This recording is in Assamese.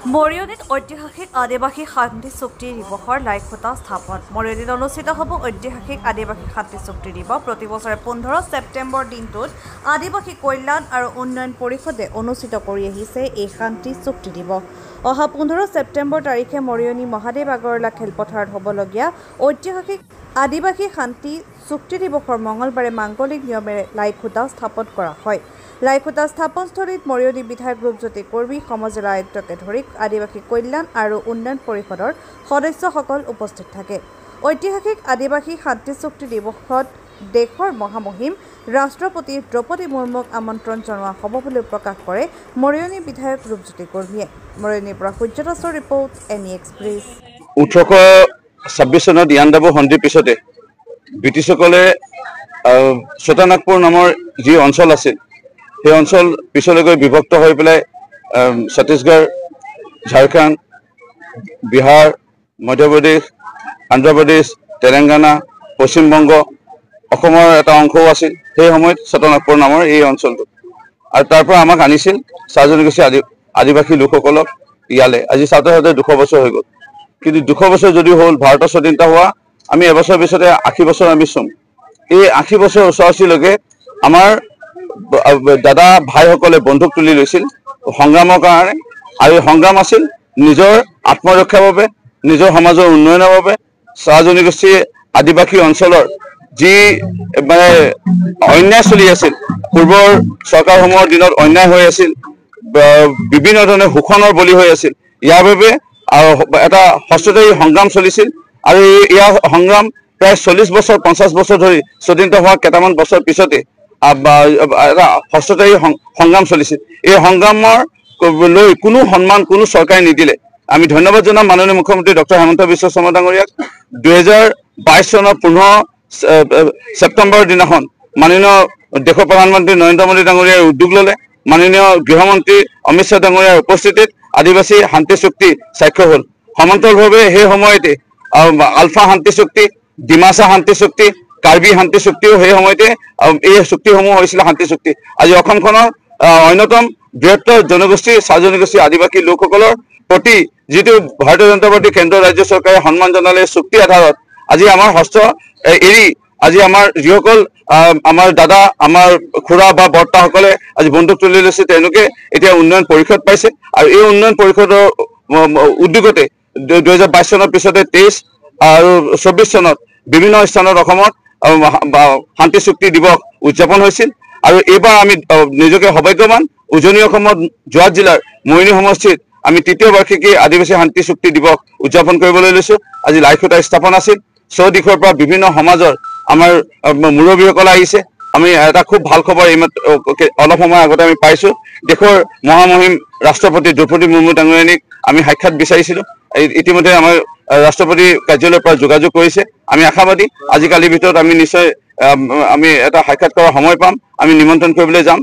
মৰিয়নিত ঐতিহাসিক আদিবাসী শান্তি চুক্তি দিৱসৰ লাইখুঁটা স্থাপন। মৰিয়নিত অনুষ্ঠিত হ'ব ঐতিহাসিক আদিবাসী শান্তি চুক্তি দিৱস। প্ৰতি বছৰে 15 ছেপ্টেম্বৰ দিনটোত আদিবাসী কল্যাণ আৰু উন্নয়ন পৰিষদে অনুষ্ঠিত কৰি আহিছে এই শান্তি চুক্তি দিৱস। অহা 15 ছেপ্টেম্বৰ তাৰিখে মৰিয়নি মহাদেৱ আগৰৱালা খেলপথাৰত হ'বলগীয়া ঐতিহাসিক আদিবাসী শান্তি চুক্তি দিৱসৰ মঙলবাৰে মাংগলিক নিয়মেৰে লাইখুঁটা স্থাপন কৰা হয়। লাইখুঁটা স্থাপনস্থলীত মৰিয়নি বিধায়ক ৰূপজ্যোতি কৰ্মী, সমজিলা আয়ুক্তকে ধৰি আদিবাসী কল্যাণ আৰু উন্নয়ন পৰিষদৰ সদস্যসকল উপস্থিত থাকে। ঐতিহাসিক আদিবাসী শান্তি চুক্তি দিৱসত দেশৰ মহামহিম ৰাষ্ট্ৰপতি দ্ৰৌপদী মুৰ্মুক আমন্ত্ৰণ জনোৱা হ'ব বুলি প্ৰকাশ কৰে মৰিয়নি বিধায়ক ৰূপজ্যোতি কৰ্মীয়ে। মৰিয়নিৰ পৰা সূৰ্য দাসৰ ৰিপৰ্ট, এনি এক্সপ্ৰেছ। 1826 চনত ইয়াণ্ডাবু সন্ধিৰ পিছতে ব্ৰিটিছসকলে ছোটানাগপুৰ নামৰ যি অঞ্চল আছিল সেই অঞ্চল পিছলৈকৈ বিভক্ত হৈ পেলাই ছত্তীশগড়, ঝাৰখণ্ড, বিহাৰ, মধ্যপ্ৰদেশ, অন্ধ্ৰপ্ৰদেশ, তেলেংগানা, পশ্চিমবংগ, অসমৰ এটা অংশও আছিল সেই সময়ত ছোটানাগপুৰ নামৰ এই অঞ্চলটো। আৰু তাৰ পৰা আমাক আনিছিল চাহ জনগোষ্ঠী আদিবাসী লোকসকলক ইয়ালে। আজি চাওঁতে 200 বছৰ হৈ গ'ল। কিন্তু 200 বছৰ যদিও হ'ল, ভাৰতৰ স্বাধীনতা হোৱা আমি এবছৰ পিছতে 80 বছৰ আমি চুম। এই 80 বছৰ ওচৰা-ওচৰিলৈকে আমাৰ দাদা ভাইসকলে বন্ধুক তুলি লৈছিল সংগ্ৰামৰ কাৰণে। আৰু এই সংগ্ৰাম আছিল নিজৰ আত্মৰক্ষাৰ বাবে, নিজৰ সমাজৰ উন্নয়নৰ বাবে। চাহ জনগোষ্ঠী আদিবাসী অঞ্চলৰ যি মানে অন্যায় চলি আছিল, পূৰ্বৰ চৰকাৰসমূহৰ দিনত অন্যায় হৈ আছিল, বিভিন্ন ধৰণে শোষণৰ বলি হৈ আছিল। ইয়াৰ বাবে এটা হস্তদায়ী সংগ্ৰাম চলিছিল। আৰু ইয়াৰ সংগ্ৰাম প্ৰায় 40 বছৰ 50 বছৰ ধৰি স্বাধীনতা হোৱা কেইটামান বছৰ পিছতে এটা হস্তদায়ী সংগ্ৰাম চলিছিল। এই সংগ্ৰামৰ লৈ কোনো সন্মান কোনো চৰকাৰে নিদিলে। আমি ধন্যবাদ জনাম মাননীয় মুখ্যমন্ত্ৰী ডক্টৰ হিমন্ত বিশ্ব শৰ্মা ডাঙৰীয়াক। 2022 চনৰ 15 ছেপ্টেম্বৰৰ দিনাখন মাননীয় দেশৰ প্ৰধানমন্ত্ৰী নৰেন্দ্ৰ মোদী ডাঙৰীয়াই উদ্যোগ ল'লে। মাননীয় গৃহমন্ত্ৰী অমিত শ্বাহ ডাঙৰীয়াৰ উপস্থিতিত আদিবাসী শান্তি চুক্তি স্বাক্ষৰ হ'ল। সমান্তৰালভাৱে সেই সময়তে আলফা শান্তি চুক্তি, ডিমাচা শান্তি চুক্তি, কাৰ্বি শান্তি চুক্তিও সেই সময়তে এই চুক্তিসমূহ হৈছিল শান্তি চুক্তি। আজি অসমখনৰ অন্যতম বৃহত্তৰ জনগোষ্ঠী চাহ জনগোষ্ঠী আদিবাসী লোকসকলৰ প্ৰতি যিটো ভাৰতীয় জনতা পাৰ্টি কেন্দ্ৰ ৰাজ্য চৰকাৰে সন্মান জনালে চুক্তি আধাৰত আজি আমাৰ হস্ত এৰি আজি আমাৰ যিসকল আমাৰ দাদা, আমাৰ খুৰা বা বৰ্তাসকলে আজি বন্ধুক তুলি লৈছে, তেওঁলোকে এতিয়া উন্নয়ন পৰিষদ পাইছে। আৰু এই উন্নয়ন পৰিষদৰ উদ্যোগতে 2022 চনৰ পিছতে 23 আৰু 24 চনত বিভিন্ন স্থানত অসমত শান্তি চুক্তি দিৱস উদযাপন হৈছিল। আৰু এইবাৰ আমি নিজকে সৌভাগ্যৱান, উজনি অসমত যোৰহাট জিলাৰ মৰিয়নি সমষ্টিত আমি 3য় বাৰ্ষিকী আদিবাসী শান্তি চুক্তি দিৱস উদযাপন কৰিবলৈ লৈছোঁ। আজি লাইখুঁটা স্থাপন আছিল। চৌদিশৰ পৰা বিভিন্ন সমাজৰ আমাৰ মুৰব্বীসকল আহিছে। আমি এটা খুব ভাল খবৰ অলপ সময় আগতে আমি পাইছোঁ। দেশৰ মহামহিম ৰাষ্ট্ৰপতি দ্ৰৌপদী মুৰ্মু ডাঙৰীয়ানীক আমি সাক্ষাৎ বিচাৰিছিলোঁ। ইতিমধ্যে আমাৰ ৰাষ্ট্ৰপতি কাৰ্যালয়ৰ পৰা যোগাযোগ কৰিছে। আমি আশাবাদী আজিকালিৰ ভিতৰত আমি নিশ্চয় আমি এটা সাক্ষাৎ কৰাৰ সময় পাম। আমি নিমন্ত্ৰণ কৰিবলৈ যাম।